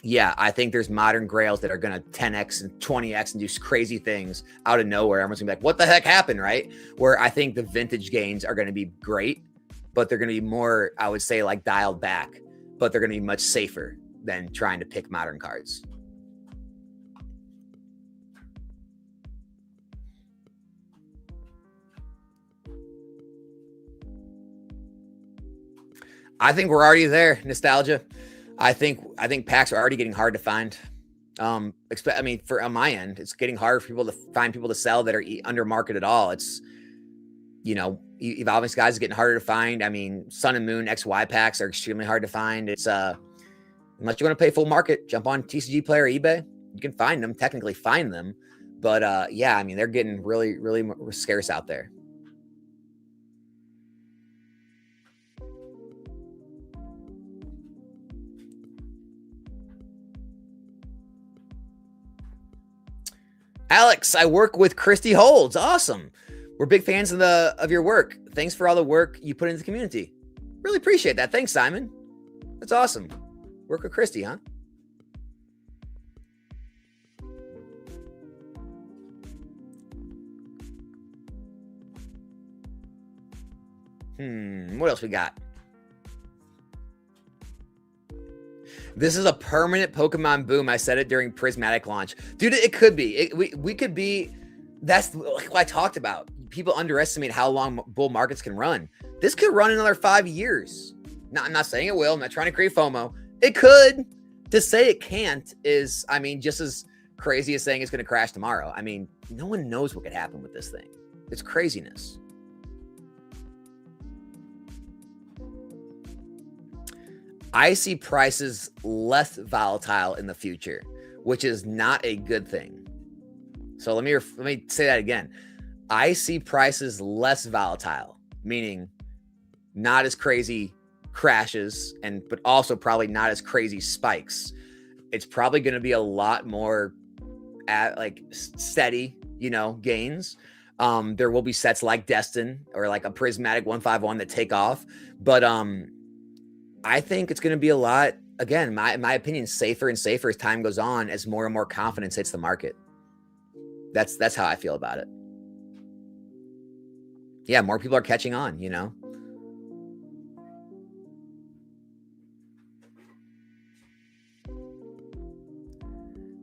yeah, I think there's modern Grails that are going to 10x and 20x and do crazy things out of nowhere. Everyone's going to be like, what the heck happened, right? Where I think the vintage gains are going to be great, but they're going to be more, I would say, like dialed back, but they're going to be much safer than trying to pick modern cards. I think we're already there, Nostalgia. I think packs are already getting hard to find. On my end, it's getting hard for people to find people to sell that are under market at all. It's, Evolving Skies is getting harder to find. I mean, Sun and Moon XY packs are extremely hard to find. It's unless you want to pay full market, jump on TCG Player eBay. You can find them, technically find them. But yeah, I mean, they're getting really, really scarce out there. Alex, I work with Christy Holds. Awesome. We're big fans of your work. Thanks for all the work you put into the community. Really appreciate that. Thanks, Simon. That's awesome. Work with Christy, huh? What else we got? This is a permanent Pokemon boom. I said it during Prismatic launch. Dude, it could be. We could be. That's what I talked about. People underestimate how long bull markets can run. This could run another 5 years. Now, I'm not saying it will. I'm not trying to create FOMO. It could. To say it can't is, I mean, just as crazy as saying it's going to crash tomorrow. I mean, no one knows what could happen with this thing. It's craziness. I see prices less volatile in the future, which is not a good thing. So let me say that again. I see prices less volatile, meaning not as crazy crashes, but also probably not as crazy spikes. It's probably going to be a lot more steady, gains. There will be sets like Destin or like a Prismatic 151 that take off, but I think it's going to be a lot, again, in my opinion, safer and safer as time goes on, as more and more confidence hits the market. That's how I feel about it. Yeah, more people are catching on,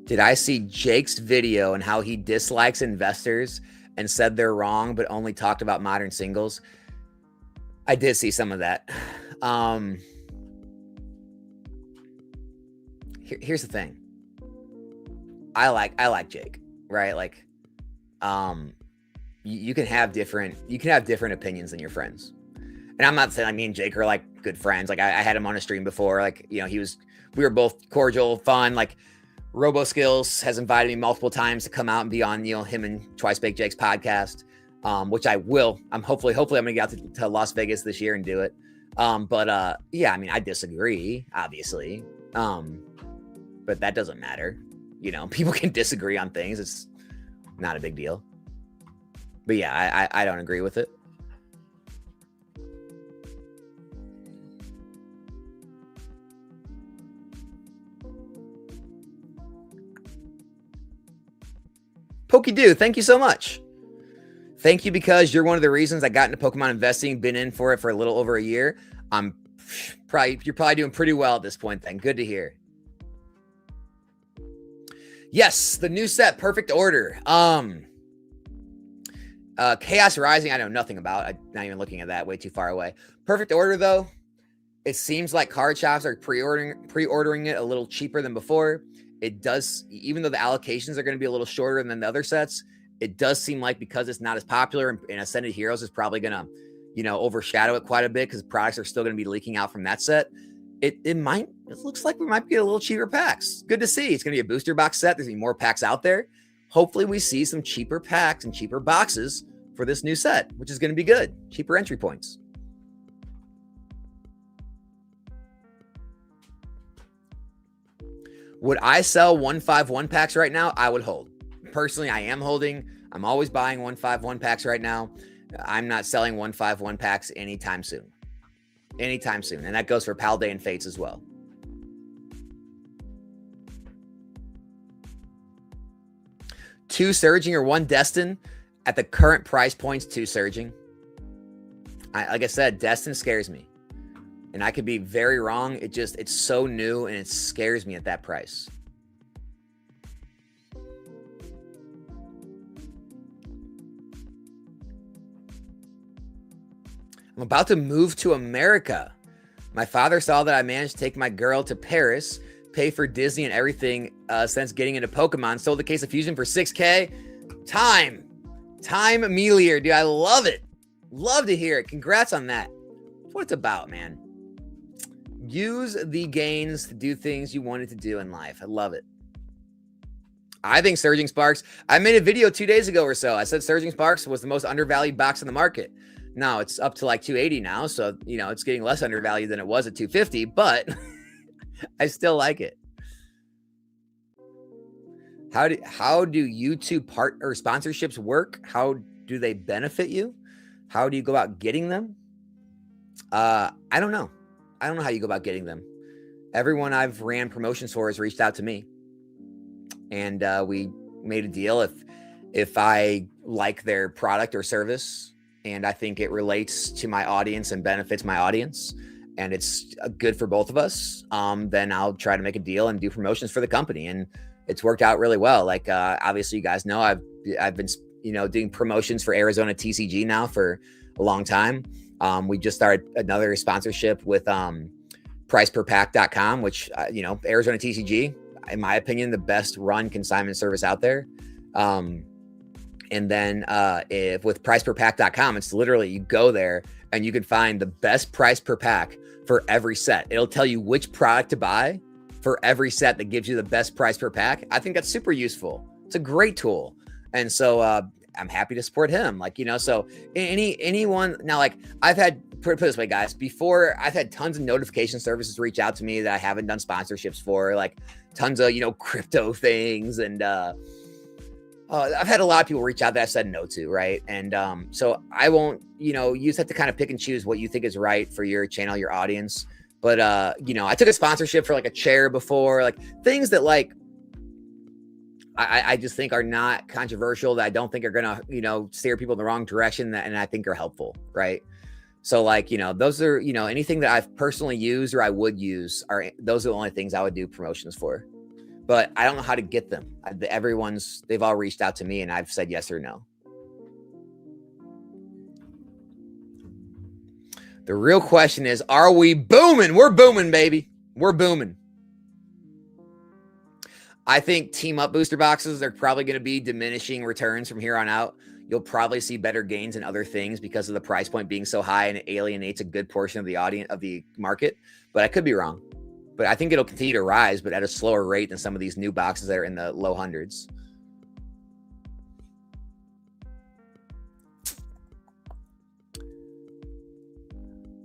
Did I see Jake's video and how he dislikes investors and said they're wrong, but only talked about modern singles? I did see some of that. Here's the thing. I like Jake, right? Like, you can have different opinions than your friends. And I'm not saying me and Jake are like good friends. Like I had him on a stream before. Like, we were both cordial, fun. Like Robo Skills has invited me multiple times to come out and be on, him and Twice Baked Jake's podcast, which I will. Hopefully I'm going to get out to Las Vegas this year and do it. Yeah, I mean, I disagree, obviously. But that doesn't matter. People can disagree on things. It's not a big deal. But yeah, I don't agree with it. Pokey-Doo, thank you so much. Thank you, because you're one of the reasons I got into Pokemon investing, been in for it for a little over a year. You're probably doing pretty well at this point then. Good to hear. Yes, the new set, Perfect Order. Chaos Rising, I know nothing about. I'm not even looking at that, way too far away. Perfect Order, though, it seems like card shops are pre-ordering it a little cheaper than before. It does, even though the allocations are going to be a little shorter than the other sets, it does seem like, because it's not as popular, and Ascended Heroes is probably going to, overshadow it quite a bit, because products are still going to be leaking out from that set. It looks like we might get a little cheaper packs. Good to see. It's going to be a booster box set. There's going to be more packs out there. Hopefully we see some cheaper packs and cheaper boxes for this new set, which is going to be good. Cheaper entry points. Would I sell 151 packs right now? I would hold. Personally, I am holding. I'm always buying 151 packs right now. I'm not selling 151 packs anytime soon. Anytime soon. And that goes for Palday and Fates as well. Two Surging or one Destin? At the current price points, two Surging. Like I said, Destin scares me. And I could be very wrong. It's so new and it scares me at that price. I'm about to move to America. My father saw that I managed to take my girl to Paris, pay for Disney and everything since getting into Pokemon. Sold the case of Fusion for $6K. Time Melior, dude. I love it. Love to hear it. Congrats on that. That's what it's about, man. Use the gains to do things you wanted to do in life. I love it. I think Surging Sparks, I made a video 2 days ago or so. I said Surging Sparks was the most undervalued box in the market. Now it's up to like 280 now. So, it's getting less undervalued than it was at 250, but I still like it. How do YouTube partner sponsorships work? How do they benefit you? How do you go about getting them? I don't know. I don't know how you go about getting them. Everyone I've ran promotions for has reached out to me, and we made a deal. If I like their product or service and I think it relates to my audience and benefits my audience, and it's good for both of us, then I'll try to make a deal and do promotions for the company. And it's worked out really well. Like, obviously you guys know, I've been, doing promotions for Arizona TCG now for a long time. We just started another sponsorship with, priceperpack.com, which, Arizona TCG, in my opinion, the best run consignment service out there. And then, with priceperpack.com, it's literally, you go there and you can find the best price per pack for every set. It'll tell you which product to buy for every set that gives you the best price per pack. I think that's super useful. It's a great tool. And so I'm happy to support him. Like, so anyone now, like I've had, put it this way, guys, before I've had tons of notification services reach out to me that I haven't done sponsorships for, like tons of, crypto things. And I've had a lot of people reach out that I've said no to. Right. And so I won't, you just have to kind of pick and choose what you think is right for your channel, your audience. But, I took a sponsorship for like a chair before, like things that like, I just think are not controversial, that I don't think are going to, steer people in the wrong direction, and I think are helpful. Right. So like, those are, anything that I've personally used or I would use those are the only things I would do promotions for, but I don't know how to get them. They've all reached out to me and I've said yes or no. The real question is, are we booming? We're booming, baby. We're booming. I think team up booster boxes, they're probably going to be diminishing returns from here on out. You'll probably see better gains in other things because of the price point being so high, and it alienates a good portion of the audience of the market. But I could be wrong. But I think it'll continue to rise, but at a slower rate than some of these new boxes that are in the low hundreds.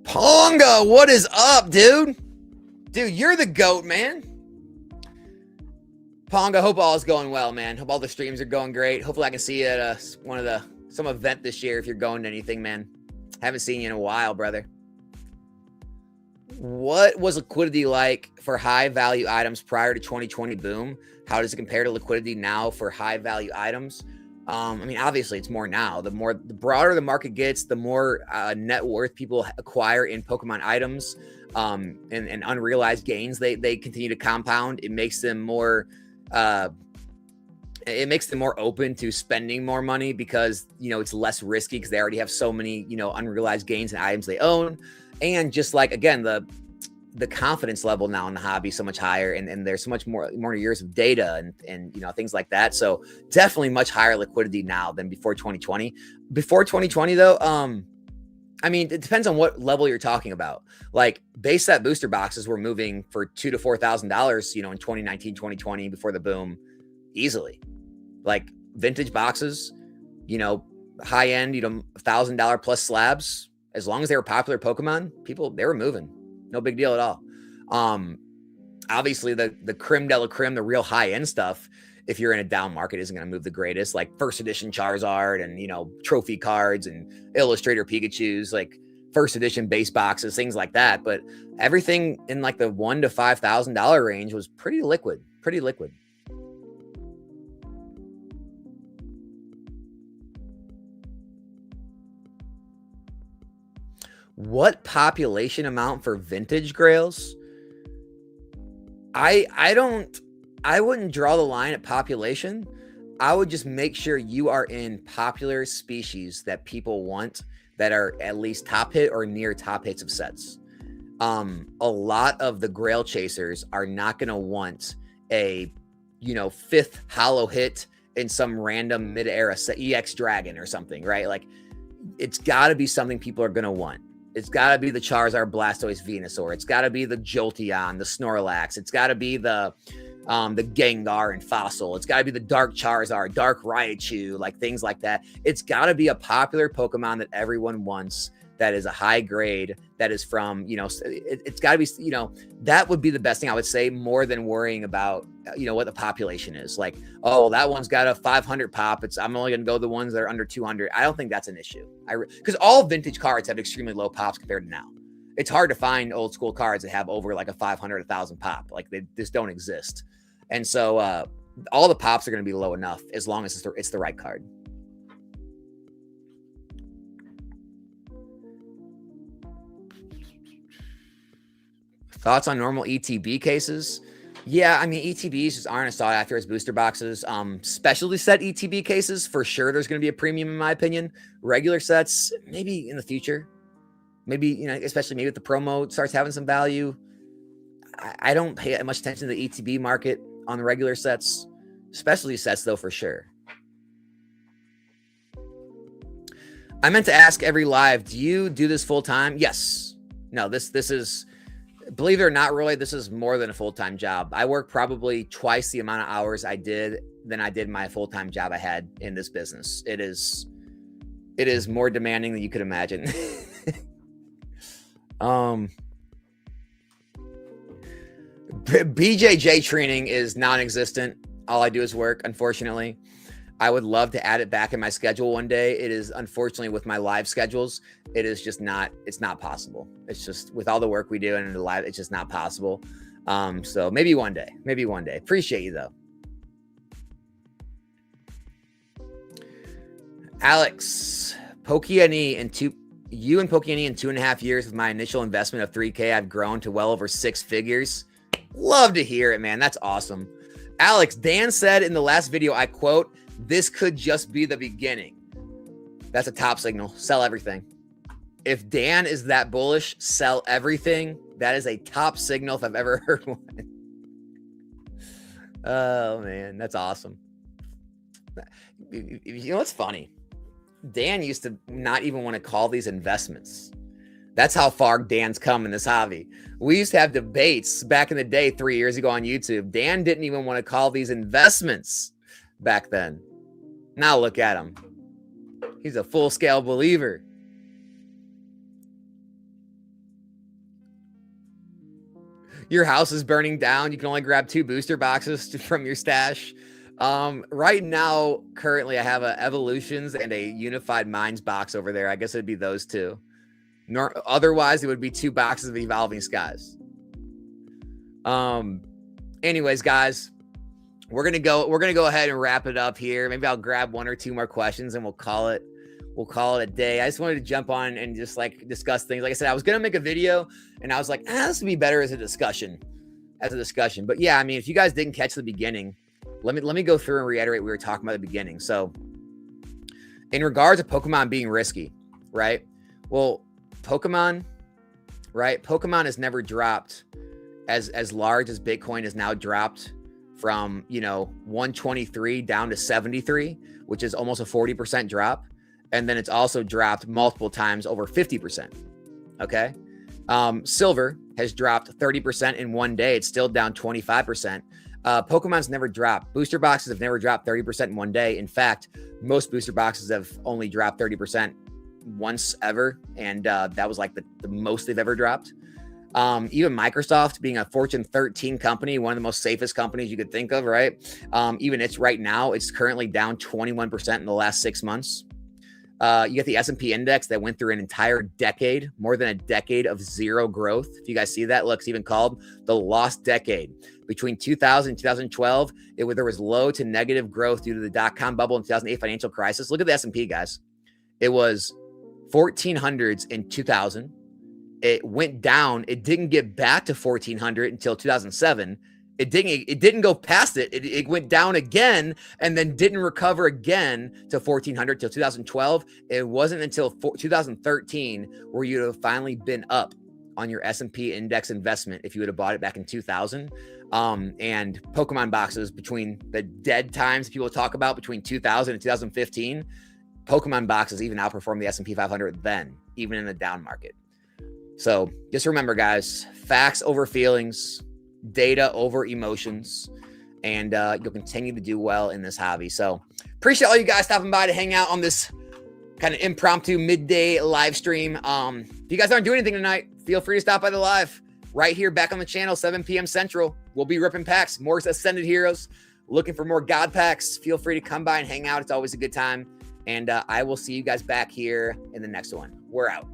Ponga, what is up, dude? Dude, you're the GOAT, man. Ponga, hope all is going well, man. Hope all the streams are going great. Hopefully I can see you at some event this year if you're going to anything, man. Haven't seen you in a while, brother. What was liquidity like for high value items prior to 2020 boom? How does it compare to liquidity now for high value items? Obviously it's more now. The broader the market gets, the more net worth people acquire in Pokemon items, and unrealized gains they continue to compound. It makes them more open to spending more money because it's less risky because they already have so many unrealized gains in items they own. And just like, again, the confidence level now in the hobby is so much higher, and there's so much more years of data and things like that. So definitely much higher liquidity now than before 2020. Before 2020 though, it depends on what level you're talking about. Like base set booster boxes were moving for $2,000 to $4,000, in 2019, 2020 before the boom, easily. Like vintage boxes, high end, $1,000 plus slabs. As long as they were popular Pokemon, they were moving. No big deal at all. Obviously the creme de la creme, the real high end stuff, if you're in a down market, isn't going to move the greatest, like first edition Charizard and, trophy cards and Illustrator Pikachus, like first edition base boxes, things like that. But everything in like the $1,000 to $5,000 range was pretty liquid. What population amount for vintage grails? I wouldn't draw the line at population. I would just make sure you are in popular species that people want, that are at least top hit or near top hits of sets. A lot of the grail chasers are not going to want a, fifth hollow hit in some random mid-era set, EX Dragon or something, right? Like, it's got to be something people are going to want. It's got to be the Charizard, Blastoise, Venusaur. It's got to be the Jolteon, the Snorlax. It's got to be the Gengar and Fossil. It's got to be the Dark Charizard, Dark Raichu, like things like that. It's got to be a popular Pokemon that everyone wants, that is a high grade, that is from, it's got to be, that would be the best thing I would say, more than worrying about, what the population is. Like, oh, that one's got a 500 pop. I'm only going to go the ones that are under 200. I don't think that's an issue. Because all vintage cards have extremely low pops compared to now. It's hard to find old school cards that have over like a 500, 1,000 pop. Like they just don't exist. And so all the pops are going to be low enough as long as it's the right card. Thoughts on normal ETB cases? Yeah, I mean, ETBs just aren't as sought after as booster boxes. Specialty set ETB cases, for sure, there's going to be a premium, in my opinion. Regular sets, maybe in the future. Maybe, especially maybe if the promo starts having some value. I don't pay much attention to the ETB market on the regular sets. Specialty sets, though, for sure. I meant to ask every live, do you do this full time? Yes. No, this is, believe it or not, really, this is more than a full-time job. I work probably twice the amount of hours I did my full-time job I had in this business. It is more demanding than you could imagine. BJJ training is non-existent. All I do is work, unfortunately. I would love to add it back in my schedule one day. It is, unfortunately, with my live schedules, it is just not, it's not possible. It's just, with all the work we do and the live, it's just not possible. So maybe one day. Appreciate you though. Alex, Pokemon in 2.5 years with my initial investment of $3,000, I've grown to well over 6 figures. Love to hear it, man. That's awesome. Alex, Dan said in the last video, I quote, "This could just be the beginning." That's a top signal. Sell everything. If Dan is that bullish, sell everything. That is a top signal if I've ever heard one. Oh, man, that's awesome. You know what's funny? Dan used to not even want to call these investments. That's how far Dan's come in this hobby. We used to have debates back in the day 3 years ago on YouTube. Dan didn't even want to call these investments back then. Now look at him. He's a full-scale believer. Your house is burning down. You can only grab 2 booster boxes from your stash. Right now, currently, I have a Evolutions and a Unified Minds box over there. I guess it'd be those 2. Otherwise, it would be 2 boxes of Evolving Skies. Anyways, guys, we're gonna go ahead and wrap it up here. Maybe I'll grab 1 or 2 more questions and we'll call it a day. I just wanted to jump on and just discuss things. Like I said, I was gonna make a video and I was like, this would be better as a discussion. But yeah, I mean, if you guys didn't catch the beginning, let me go through and reiterate what we were talking about at the beginning. So in regards to Pokemon being risky, right? Well, Pokemon has never dropped as large as Bitcoin has now dropped from, 123 down to 73, which is almost a 40% drop. And then it's also dropped multiple times over 50%. Okay. Silver has dropped 30% in one day. It's still down 25%. Pokemon's never dropped. Booster boxes have never dropped 30% in one day. In fact, most booster boxes have only dropped 30% once ever. And that was like the most they've ever dropped. Even Microsoft, being a Fortune 13 company, one of the most safest companies you could think of, right? Even it's right now, it's currently down 21% in the last 6 months. You get the S&P index that went through an entire decade, more than a decade of zero growth. If you guys see that, look, it's even called the lost decade. Between 2000 and 2012, there was low to negative growth due to the dot-com bubble and 2008 financial crisis. Look at the S&P, guys. It was 1400s in 2000. It went down. It didn't get back to 1400 until 2007. It didn't go past it. It went down again and then didn't recover again to 1400 till 2012. It wasn't until 2013 where you'd have finally been up on your S&P index investment if you would have bought it back in 2000. And Pokemon boxes, between the dead times people talk about between 2000 and 2015, Pokemon boxes even outperform the S&P 500 then, even in the down market. So just remember, guys, facts over feelings, data over emotions, and you'll continue to do well in this hobby. So appreciate all you guys stopping by to hang out on this kind of impromptu midday live stream. If you guys aren't doing anything tonight, feel free to stop by the live right here back on the channel, 7 p.m. Central. We'll be ripping packs, more Ascended Heroes, looking for more God packs. Feel free to come by and hang out. It's always a good time. And I will see you guys back here in the next one. We're out.